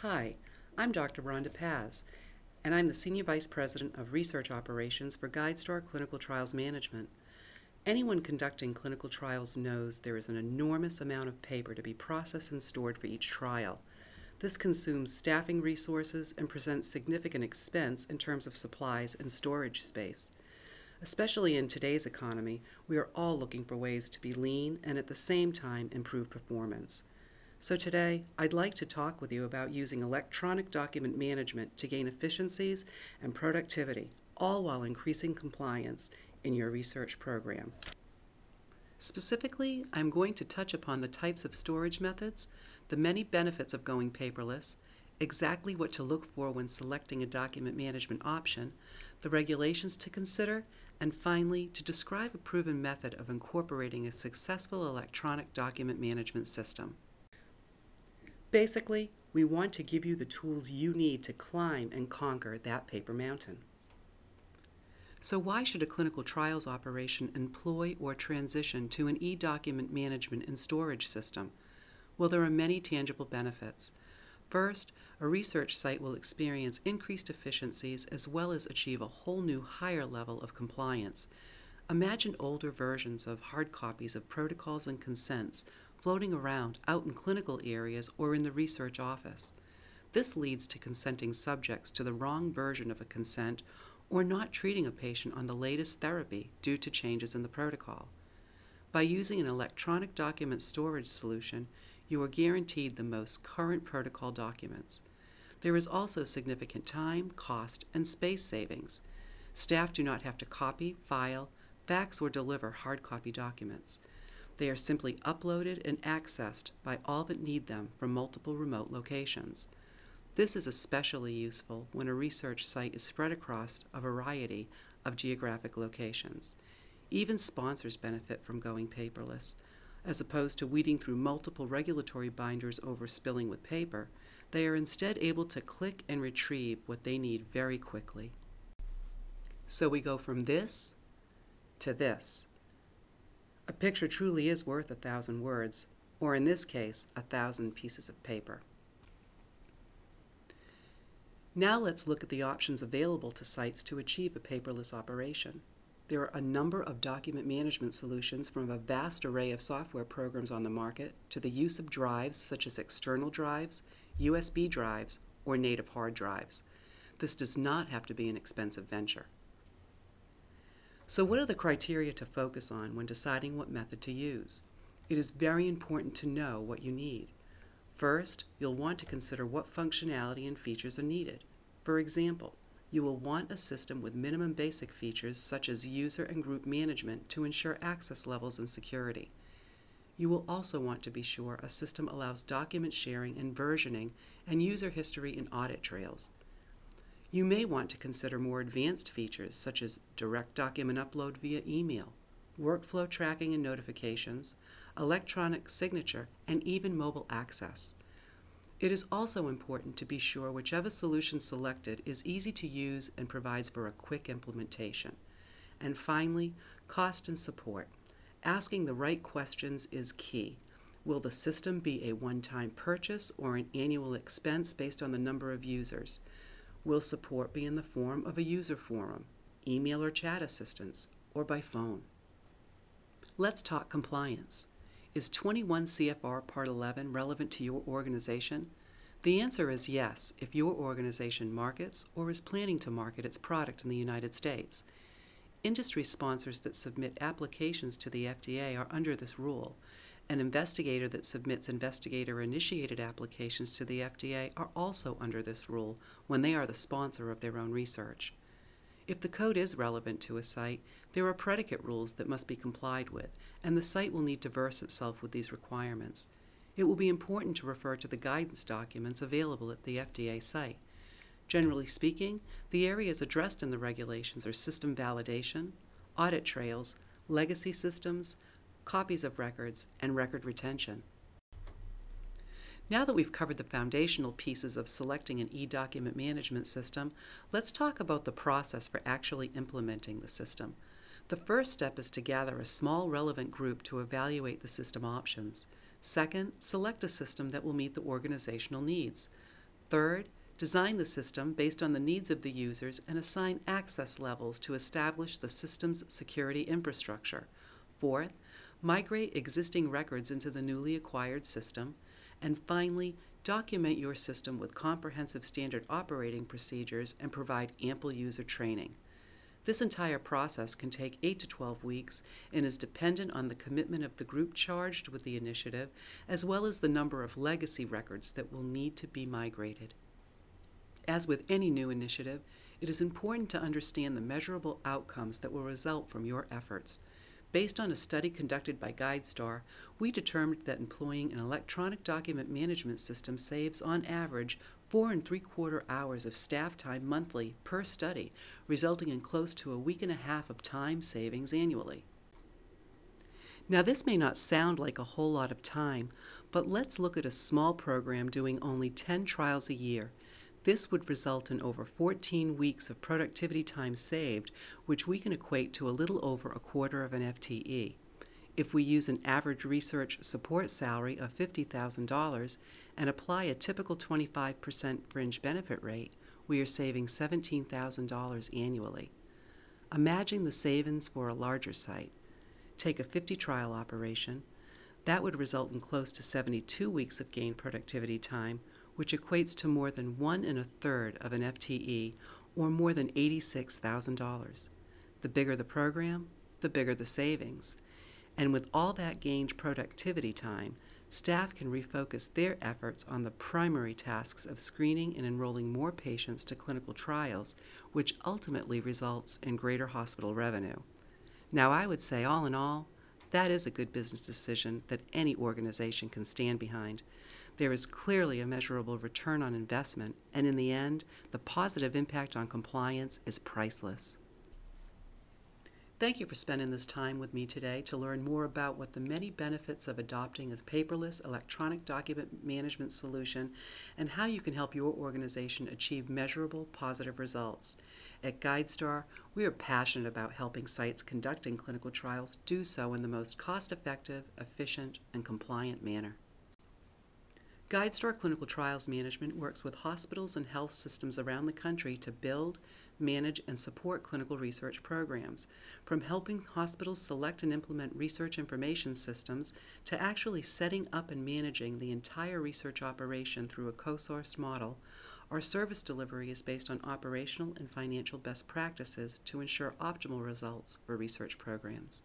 Hi, I'm Dr. Rhonda Paz, and I'm the Senior Vice President of Research Operations for GuideStar Clinical Trials Management. Anyone conducting clinical trials knows there is an enormous amount of paper to be processed and stored for each trial. This consumes staffing resources and presents significant expense in terms of supplies and storage space. Especially in today's economy, we are all looking for ways to be lean and at the same time improve performance. So today, I'd like to talk with you about using electronic document management to gain efficiencies and productivity, all while increasing compliance in your research program. Specifically, I'm going to touch upon the types of storage methods, the many benefits of going paperless, exactly what to look for when selecting a document management option, the regulations to consider, and finally, to describe a proven method of incorporating a successful electronic document management system. Basically, we want to give you the tools you need to climb and conquer that paper mountain. So why should a clinical trials operation employ or transition to an e-document management and storage system? Well, there are many tangible benefits. First, a research site will experience increased efficiencies as well as achieve a whole new higher level of compliance. Imagine older versions of hard copies of protocols and consents floating around out in clinical areas or in the research office. This leads to consenting subjects to the wrong version of a consent or not treating a patient on the latest therapy due to changes in the protocol. By using an electronic document storage solution, you are guaranteed the most current protocol documents. There is also significant time, cost, and space savings. Staff do not have to copy, file, fax, or deliver hard copy documents. They are simply uploaded and accessed by all that need them from multiple remote locations. This is especially useful when a research site is spread across a variety of geographic locations. Even sponsors benefit from going paperless. As opposed to weeding through multiple regulatory binders over spilling with paper, they are instead able to click and retrieve what they need very quickly. So we go from this to this. A picture truly is worth 1,000 words, or in this case, 1,000 pieces of paper. Now let's look at the options available to sites to achieve a paperless operation. There are a number of document management solutions from a vast array of software programs on the market to the use of drives such as external drives, USB drives, or native hard drives. This does not have to be an expensive venture. So what are the criteria to focus on when deciding what method to use? It is very important to know what you need. First, you'll want to consider what functionality and features are needed. For example, you will want a system with minimum basic features such as user and group management to ensure access levels and security. You will also want to be sure a system allows document sharing and versioning and user history and audit trails. You may want to consider more advanced features such as direct document upload via email, workflow tracking and notifications, electronic signature, and even mobile access. It is also important to be sure whichever solution selected is easy to use and provides for a quick implementation. And finally, cost and support. Asking the right questions is key. Will the system be a one-time purchase or an annual expense based on the number of users? Will support be in the form of a user forum, email or chat assistance, or by phone? Let's talk compliance. Is 21 CFR Part 11 relevant to your organization? The answer is yes if your organization markets or is planning to market its product in the United States. Industry sponsors that submit applications to the FDA are under this rule. An investigator that submits investigator-initiated applications to the FDA are also under this rule when they are the sponsor of their own research. If the code is relevant to a site, there are predicate rules that must be complied with, and the site will need to verse itself with these requirements. It will be important to refer to the guidance documents available at the FDA site. Generally speaking, the areas addressed in the regulations are system validation, audit trails, legacy systems, copies of records, and record retention. Now that we've covered the foundational pieces of selecting an e-document management system, let's talk about the process for actually implementing the system. The first step is to gather a small relevant group to evaluate the system options. Second, select a system that will meet the organizational needs. Third, design the system based on the needs of the users and assign access levels to establish the system's security infrastructure. Fourth, migrate existing records into the newly acquired system. And finally, document your system with comprehensive standard operating procedures and provide ample user training. This entire process can take 8 to 12 weeks and is dependent on the commitment of the group charged with the initiative, as well as the number of legacy records that will need to be migrated. As with any new initiative, it is important to understand the measurable outcomes that will result from your efforts. Based on a study conducted by GuideStar, we determined that employing an electronic document management system saves, on average, 4 3/4 hours of staff time monthly per study, resulting in close to a week and a half of time savings annually. Now, this may not sound like a whole lot of time, but let's look at a small program doing only 10 trials a year. This would result in over 14 weeks of productivity time saved, which we can equate to a little over a quarter of an FTE. If we use an average research support salary of $50,000 and apply a typical 25% fringe benefit rate, we are saving $17,000 annually. Imagine the savings for a larger site. Take a 50 trial operation. That would result in close to 72 weeks of gained productivity time, which equates to more than 1 1/3 of an FTE, or more than $86,000. The bigger the program, the bigger the savings. And with all that gained productivity time, staff can refocus their efforts on the primary tasks of screening and enrolling more patients to clinical trials, which ultimately results in greater hospital revenue. Now, I would say, all in all, that is a good business decision that any organization can stand behind. There is clearly a measurable return on investment, and in the end, the positive impact on compliance is priceless. Thank you for spending this time with me today to learn more about what the many benefits of adopting a paperless electronic document management solution and how you can help your organization achieve measurable positive results. At GuideStar, we are passionate about helping sites conducting clinical trials do so in the most cost-effective, efficient, and compliant manner. GuideStar Clinical Trials Management works with hospitals and health systems around the country to build, manage, and support clinical research programs, from helping hospitals select and implement research information systems to actually setting up and managing the entire research operation through a co-sourced model. Our service delivery is based on operational and financial best practices to ensure optimal results for research programs.